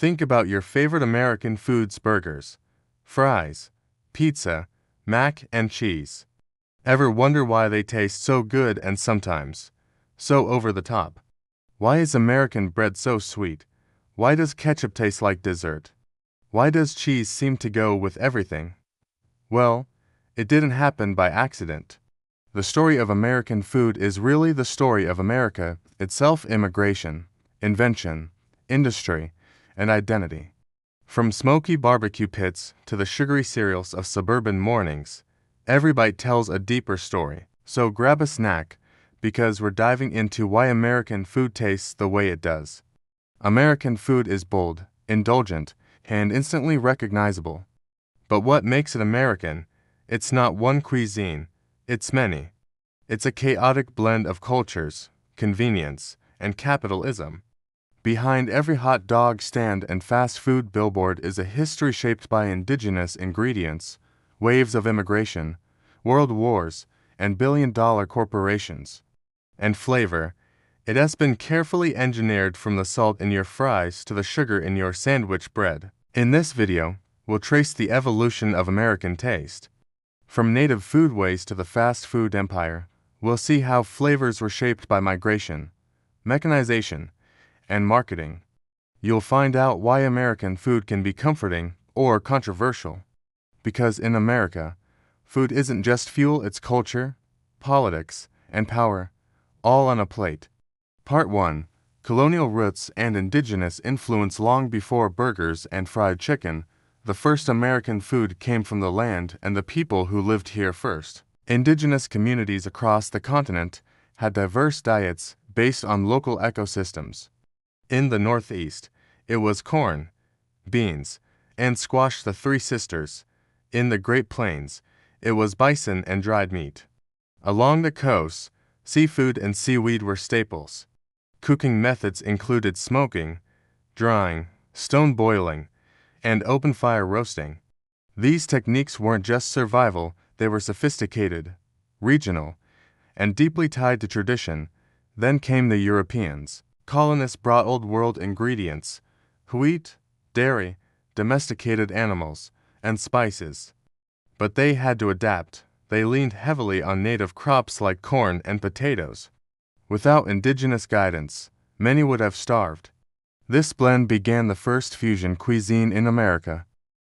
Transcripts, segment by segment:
Think about your favorite American foods: burgers, fries, pizza, mac and cheese. Ever wonder why they taste so good and sometimes so over the top? Why is American bread so sweet? Why does ketchup taste like dessert? Why does cheese seem to go with everything? Well, it didn't happen by accident. The story of American food is really the story of America itself: immigration, invention, industry, and identity. From smoky barbecue pits to the sugary cereals of suburban mornings, every bite tells a deeper story. So grab a snack, because we're diving into why American food tastes the way it does. American food is bold, indulgent, and instantly recognizable. But what makes it American? It's not one cuisine, it's many. It's a chaotic blend of cultures, convenience, and capitalism. Behind every hot dog stand and fast food billboard is a history shaped by indigenous ingredients, waves of immigration, world wars, and billion-dollar corporations. And flavor, it has been carefully engineered from the salt in your fries to the sugar in your sandwich bread. In this video, we'll trace the evolution of American taste. From native foodways to the fast food empire, we'll see how flavors were shaped by migration, mechanization, and marketing. You'll find out why American food can be comforting or controversial. Because in America, food isn't just fuel, it's culture, politics, and power, all on a plate. Part 1. Colonial roots and indigenous influence. Long before burgers and fried chicken, the first American food came from the land and the people who lived here first. Indigenous communities across the continent had diverse diets based on local ecosystems. In the Northeast, it was corn, beans, and squash, the three sisters. In the Great Plains, it was bison and dried meat. Along the coast, seafood and seaweed were staples. Cooking methods included smoking, drying, stone boiling, and open fire roasting. These techniques weren't just survival, they were sophisticated, regional, and deeply tied to tradition. Then came the Europeans. Colonists brought old world ingredients: wheat, dairy, domesticated animals, and spices. But they had to adapt. They leaned heavily on native crops like corn and potatoes. Without indigenous guidance, many would have starved. This blend began the first fusion cuisine in America.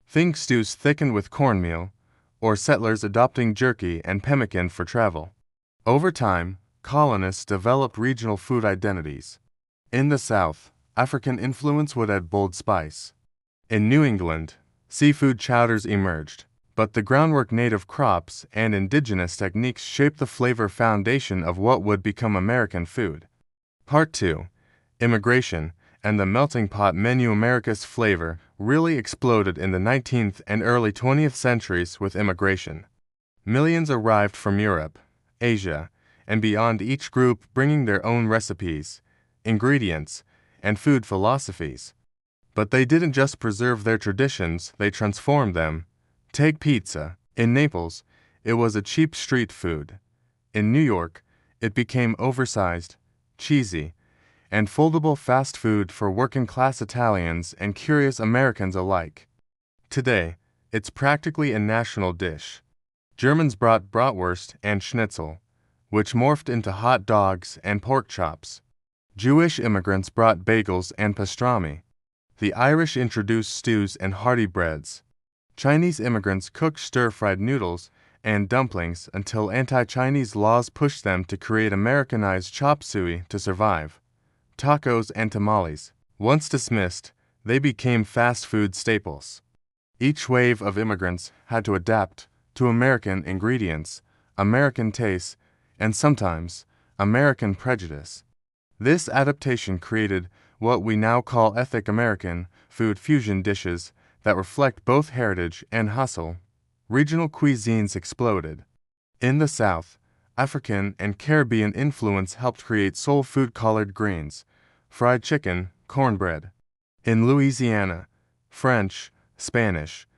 Think stews thickened with cornmeal, or settlers adopting jerky and pemmican for travel. Over time, colonists developed regional food identities. In the South, African influence would add bold spice. In New England, seafood chowders emerged. But the groundwork, native crops and indigenous techniques, shaped the flavor foundation of what would become American food. Part 2. Immigration and the melting pot menu. America's flavor really exploded in the 19th and early 20th centuries with immigration. Millions arrived from Europe, Asia, and beyond, each group bringing their own recipes, ingredients, and food philosophies. But they didn't just preserve their traditions, they transformed them. Take pizza. In Naples, it was a cheap street food. In New York, it became oversized, cheesy, and foldable fast food for working-class Italians and curious Americans alike. Today, it's practically a national dish. Germans brought bratwurst and schnitzel, which morphed into hot dogs and pork chops. Jewish immigrants brought bagels and pastrami. The Irish introduced stews and hearty breads. Chinese immigrants cooked stir-fried noodles and dumplings until anti-Chinese laws pushed them to create Americanized chop suey to survive. Tacos and tamales. Once dismissed, they became fast food staples. Each wave of immigrants had to adapt to American ingredients, American tastes, and sometimes American prejudice. This adaptation created what we now call ethnic American food fusion dishes that reflect both heritage and hustle. Regional cuisines exploded. In the South, African and Caribbean influence helped create soul food: collard greens, fried chicken, cornbread. In Louisiana, French, Spanish,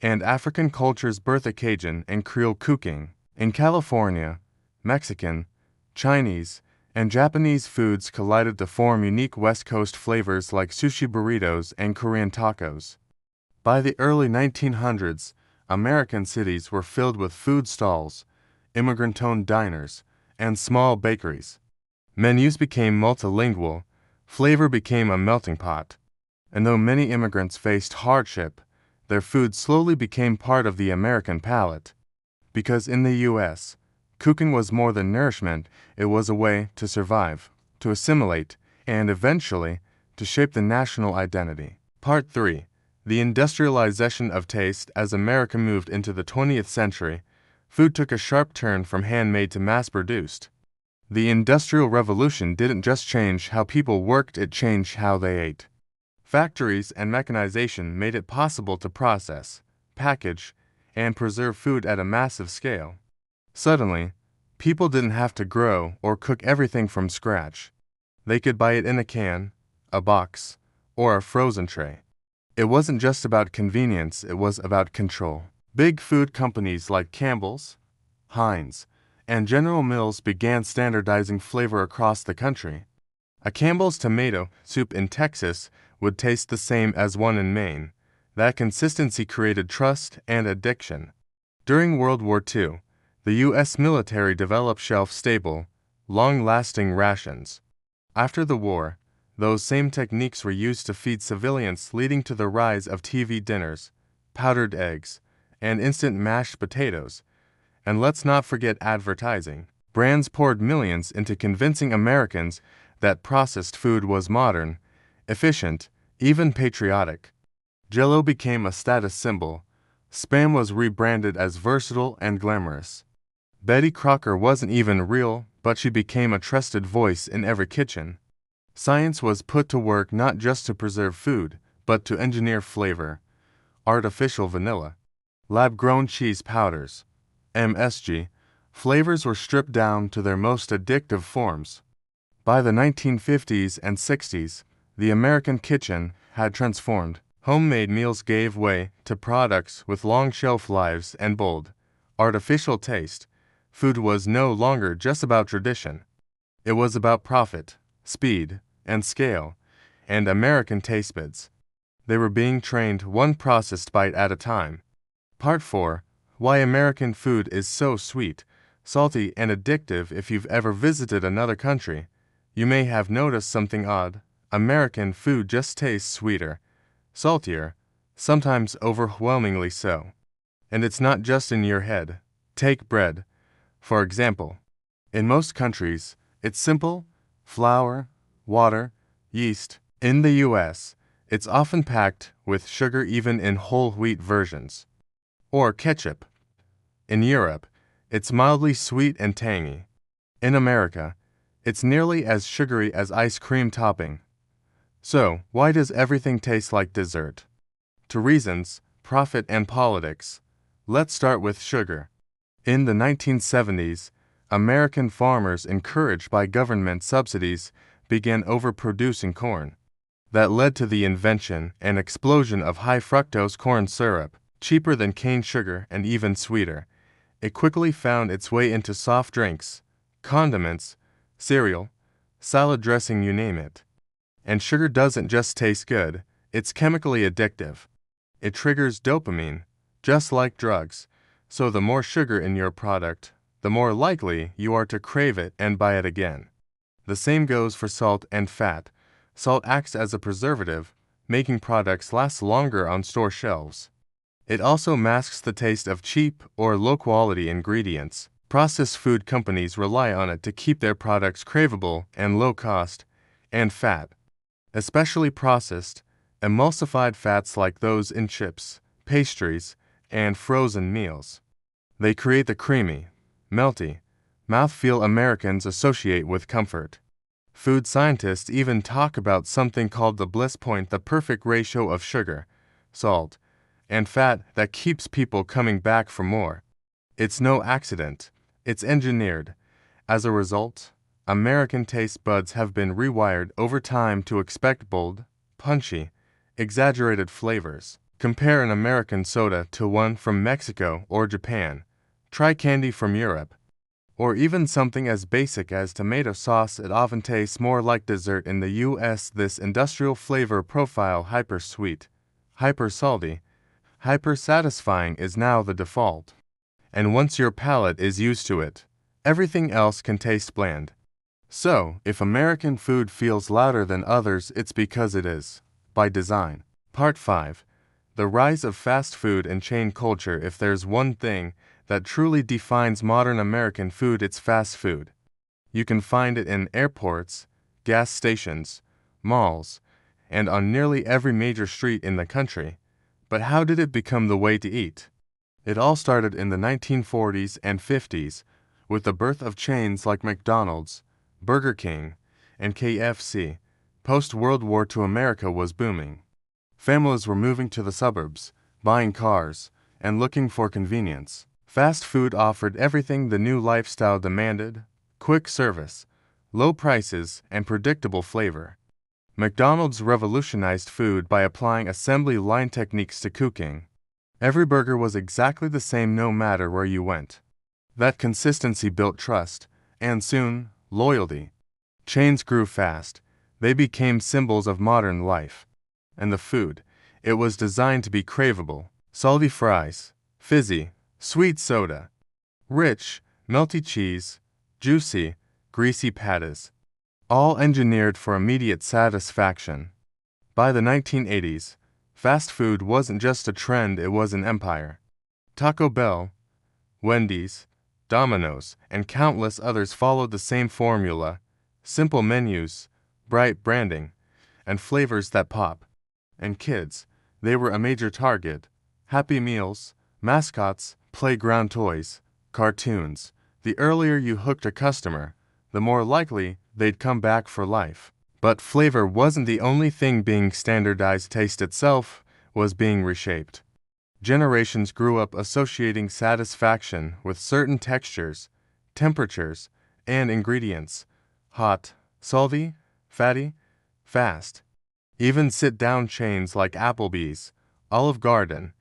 and African cultures birthed Cajun and Creole cooking. In California, Mexican, Chinese, and Japanese foods collided to form unique West Coast flavors like sushi burritos and Korean tacos. By the early 1900s, American cities were filled with food stalls, immigrant-owned diners, and small bakeries. Menus became multilingual, flavor became a melting pot. And though many immigrants faced hardship, their food slowly became part of the American palate. Because in the U.S., cooking was more than nourishment, it was a way to survive, to assimilate, and eventually, to shape the national identity. Part 3. The industrialization of taste. As America moved into the 20th century, food took a sharp turn from handmade to mass-produced. The Industrial Revolution didn't just change how people worked, it changed how they ate. Factories and mechanization made it possible to process, package, and preserve food at a massive scale. Suddenly, people didn't have to grow or cook everything from scratch. They could buy it in a can, a box, or a frozen tray. It wasn't just about convenience, it was about control. Big food companies like Campbell's, Heinz, and General Mills began standardizing flavor across the country. A Campbell's tomato soup in Texas would taste the same as one in Maine. That consistency created trust and addiction. During World War II, the U.S. military developed shelf-stable, long-lasting rations. After the war, those same techniques were used to feed civilians, leading to the rise of TV dinners, powdered eggs, and instant mashed potatoes. And let's not forget advertising. Brands poured millions into convincing Americans that processed food was modern, efficient, even patriotic. Jell-O became a status symbol. Spam was rebranded as versatile and glamorous. Betty Crocker wasn't even real, but she became a trusted voice in every kitchen. Science was put to work not just to preserve food, but to engineer flavor. Artificial vanilla, lab-grown cheese powders, MSG, flavors were stripped down to their most addictive forms. By the 1950s and 60s, the American kitchen had transformed. Homemade meals gave way to products with long shelf lives and bold, artificial taste. Food was no longer just about tradition. It was about profit, speed, and scale, and American taste buds. They were being trained one processed bite at a time. Part 4. Why American food is so sweet, salty, and addictive. If you've ever visited another country, you may have noticed something odd. American food just tastes sweeter, saltier, sometimes overwhelmingly so. And it's not just in your head. Take bread, for example. In most countries, it's simple: flour, water, yeast. In the U.S., it's often packed with sugar, even in whole wheat versions. Or ketchup. In Europe, it's mildly sweet and tangy. In America, it's nearly as sugary as ice cream topping. So, why does everything taste like dessert? 2 reasons: profit and politics. Let's start with sugar. In the 1970s, American farmers, encouraged by government subsidies, began overproducing corn. That led to the invention and explosion of high-fructose corn syrup, cheaper than cane sugar and even sweeter. It quickly found its way into soft drinks, condiments, cereal, salad dressing, you name it. And sugar doesn't just taste good, it's chemically addictive. It triggers dopamine, just like drugs. So the more sugar in your product, the more likely you are to crave it and buy it again. The same goes for salt and fat. Salt acts as a preservative, making products last longer on store shelves. It also masks the taste of cheap or low-quality ingredients. Processed food companies rely on it to keep their products craveable and low-cost. And fat, especially processed, emulsified fats like those in chips, pastries, and frozen meals. They create the creamy, melty mouthfeel Americans associate with comfort. Food scientists even talk about something called the bliss point, the perfect ratio of sugar, salt, and fat that keeps people coming back for more. It's no accident, it's engineered. As a result, American taste buds have been rewired over time to expect bold, punchy, exaggerated flavors. Compare an American soda to one from Mexico or Japan. Try candy from Europe. Or even something as basic as tomato sauce, it often tastes more like dessert in the US. This industrial flavor profile, hyper sweet, hyper salty, hyper satisfying, is now the default. And once your palate is used to it, everything else can taste bland. So, if American food feels louder than others, it's because it is, by design. Part 5. The rise of fast food and chain culture. If there's one thing that truly defines modern American food, it's fast food. You can find it in airports, gas stations, malls, and on nearly every major street in the country. But how did it become the way to eat? It all started in the 1940s and 50s with the birth of chains like McDonald's, Burger King, and KFC. Post-World War II, America was booming. Families were moving to the suburbs, buying cars, and looking for convenience. Fast food offered everything the new lifestyle demanded: quick service, low prices, and predictable flavor. McDonald's revolutionized food by applying assembly line techniques to cooking. Every burger was exactly the same no matter where you went. That consistency built trust, and soon, loyalty. Chains grew fast. They became symbols of modern life. And the food, it was designed to be craveable: salty fries, fizzy, sweet soda, rich, melty cheese, juicy, greasy patties, all engineered for immediate satisfaction. By the 1980s, fast food wasn't just a trend, it was an empire. Taco Bell, Wendy's, Domino's, and countless others followed the same formula: simple menus, bright branding, and flavors that pop. And kids, they were a major target. Happy Meals, mascots, playground toys, cartoons. The earlier you hooked a customer, the more likely they'd come back for life. But flavor wasn't the only thing being standardized. Taste itself was being reshaped. Generations grew up associating satisfaction with certain textures, temperatures, and ingredients: hot, salty, fatty, fast. Even sit-down chains like Applebee's, Olive Garden,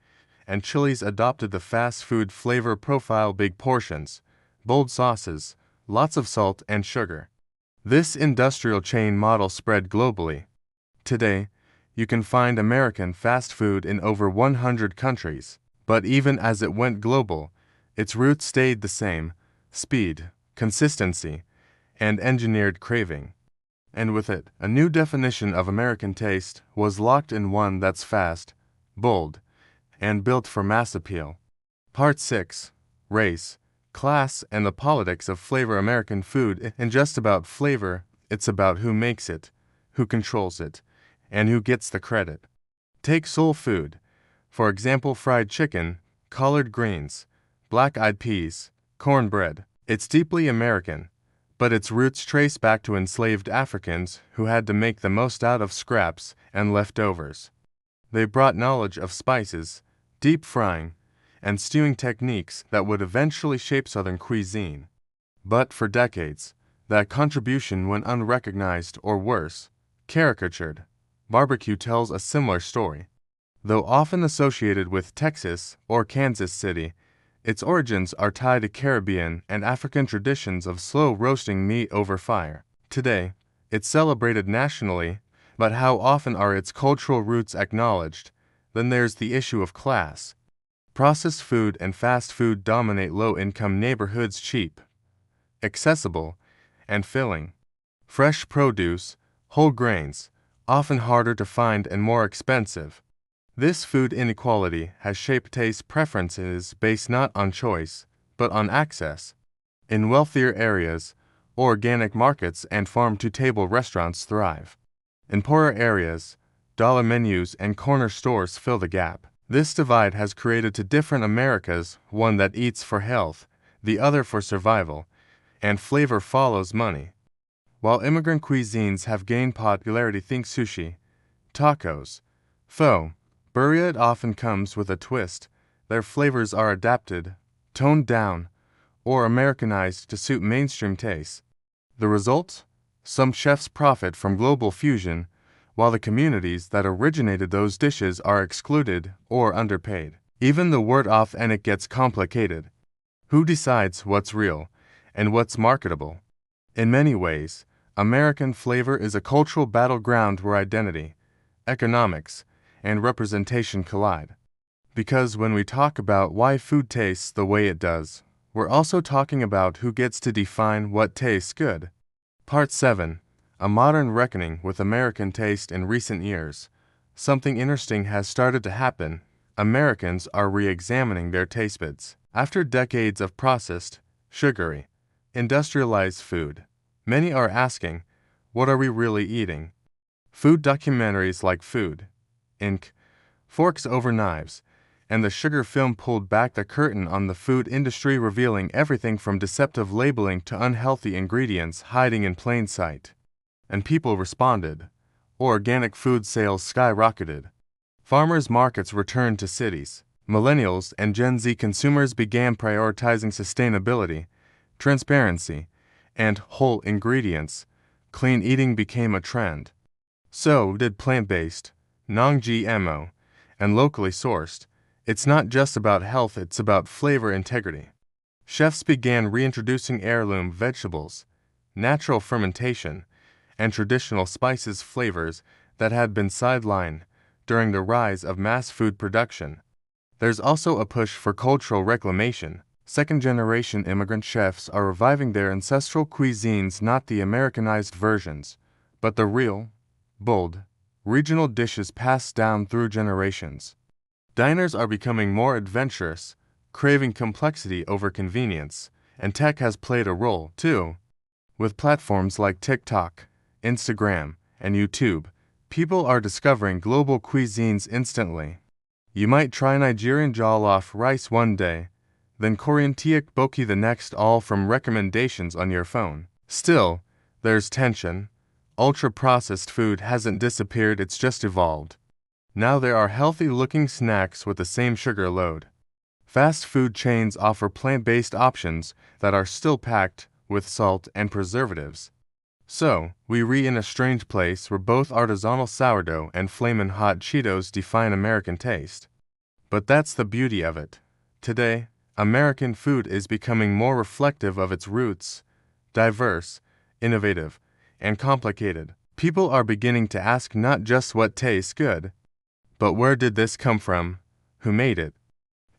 and Chili's adopted the fast food flavor profile: big portions, bold sauces, lots of salt and sugar. This industrial chain model spread globally. Today, you can find American fast food in over 100 countries. But even as it went global, its roots stayed the same: speed, consistency, and engineered craving. And with it, a new definition of American taste was locked in: one that's fast, bold, and built for mass appeal. Part 6. Race, Class, and the Politics of Flavor. American food isn't just about flavor, it's about who makes it, who controls it, and who gets the credit. Take soul food, for example: fried chicken, collard greens, black-eyed peas, cornbread. It's deeply American, but its roots trace back to enslaved Africans who had to make the most out of scraps and leftovers. They brought knowledge of spices, deep frying, and stewing techniques that would eventually shape Southern cuisine. But for decades, that contribution went unrecognized, or worse, caricatured. Barbecue tells a similar story. Though often associated with Texas or Kansas City, its origins are tied to Caribbean and African traditions of slow roasting meat over fire. Today, it's celebrated nationally, but how often are its cultural roots acknowledged? Then there's the issue of class. Processed food and fast food dominate low-income neighborhoods: cheap, accessible, and filling. Fresh produce, whole grains, often harder to find and more expensive. This food inequality has shaped taste preferences based not on choice, but on access. In wealthier areas, organic markets and farm-to-table restaurants thrive. In poorer areas, dollar menus and corner stores fill the gap. This divide has created two different Americas: one that eats for health, the other for survival, and flavor follows money. While immigrant cuisines have gained popularity, think sushi, tacos, pho, burrito, it often comes with a twist. Their flavors are adapted, toned down, or Americanized to suit mainstream tastes. The result? Some chefs profit from global fusion, while the communities that originated those dishes are excluded or underpaid. Even the word authentic gets complicated. Who decides what's real, and what's marketable. In many ways, American flavor is a cultural battleground where identity, economics, and representation collide. Because when we talk about why food tastes the way it does, we're also talking about who gets to define what tastes good. Part 7. A modern reckoning with American taste in recent years. Something interesting has started to happen. Americans are re-examining their taste buds. After decades of processed, sugary, industrialized food, many are asking, what are we really eating? Food documentaries like Food, Inc., Forks Over Knives, and the sugar film pulled back the curtain on the food industry, revealing everything from deceptive labeling to unhealthy ingredients hiding in plain sight. And people responded. Organic food sales skyrocketed. Farmers' markets returned to cities. Millennials and Gen Z consumers began prioritizing sustainability, transparency, and whole ingredients. Clean eating became a trend. So did plant-based, non-GMO, and locally sourced. It's not just about health, it's about flavor integrity. Chefs began reintroducing heirloom vegetables, natural fermentation, and traditional spices flavors that had been sidelined during the rise of mass food production. There's also a push for cultural reclamation. Second-generation immigrant chefs are reviving their ancestral cuisines, not the Americanized versions, but the real, bold, regional dishes passed down through generations. Diners are becoming more adventurous, craving complexity over convenience, and tech has played a role, too. With platforms like TikTok, Instagram, and YouTube, people are discovering global cuisines instantly. You might try Nigerian jollof rice one day, then Korean tteokbokki the next, all from recommendations on your phone. Still, there's tension. Ultra-processed food hasn't disappeared, it's just evolved. Now there are healthy-looking snacks with the same sugar load. Fast food chains offer plant-based options that are still packed with salt and preservatives. So, we're in a strange place where both artisanal sourdough and flamin' hot Cheetos define American taste. But that's the beauty of it. Today, American food is becoming more reflective of its roots, diverse, innovative, and complicated. People are beginning to ask not just what tastes good, but where did this come from, who made it,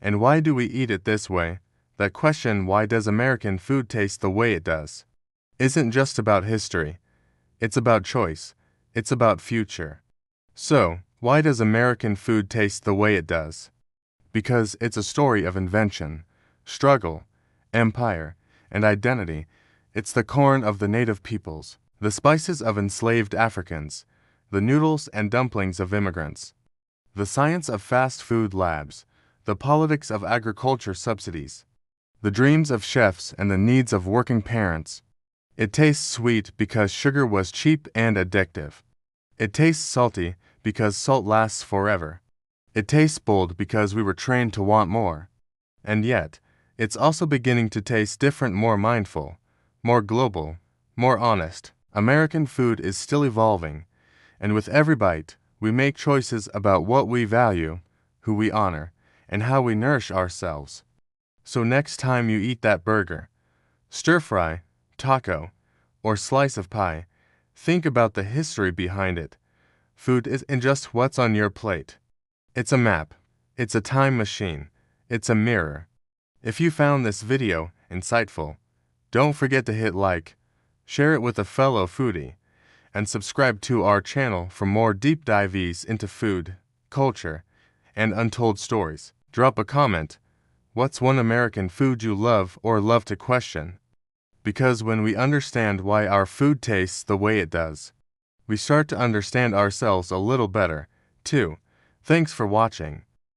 and why do we eat it this way? That question, why does American food taste the way it does, isn't just about history. It's about choice. It's about future. So, why does American food taste the way it does? Because it's a story of invention, struggle, empire, and identity. It's the corn of the native peoples, the spices of enslaved Africans, the noodles and dumplings of immigrants, the science of fast food labs, the politics of agriculture subsidies, the dreams of chefs and the needs of working parents. It tastes sweet because sugar was cheap and addictive. It tastes salty because salt lasts forever. It tastes bold because we were trained to want more. And yet, it's also beginning to taste different, more mindful, more global, more honest. American food is still evolving, and with every bite, we make choices about what we value, who we honor, and how we nourish ourselves. So next time you eat that burger, stir-fry, taco, or slice of pie, think about the history behind it. Food isn't just what's on your plate. It's a map. It's a time machine. It's a mirror. If you found this video insightful, don't forget to hit like, share it with a fellow foodie, and subscribe to our channel for more deep dives into food, culture, and untold stories. Drop a comment. What's one American food you love or love to question? Because when we understand why our food tastes the way it does, we start to understand ourselves a little better, too. Thanks for watching.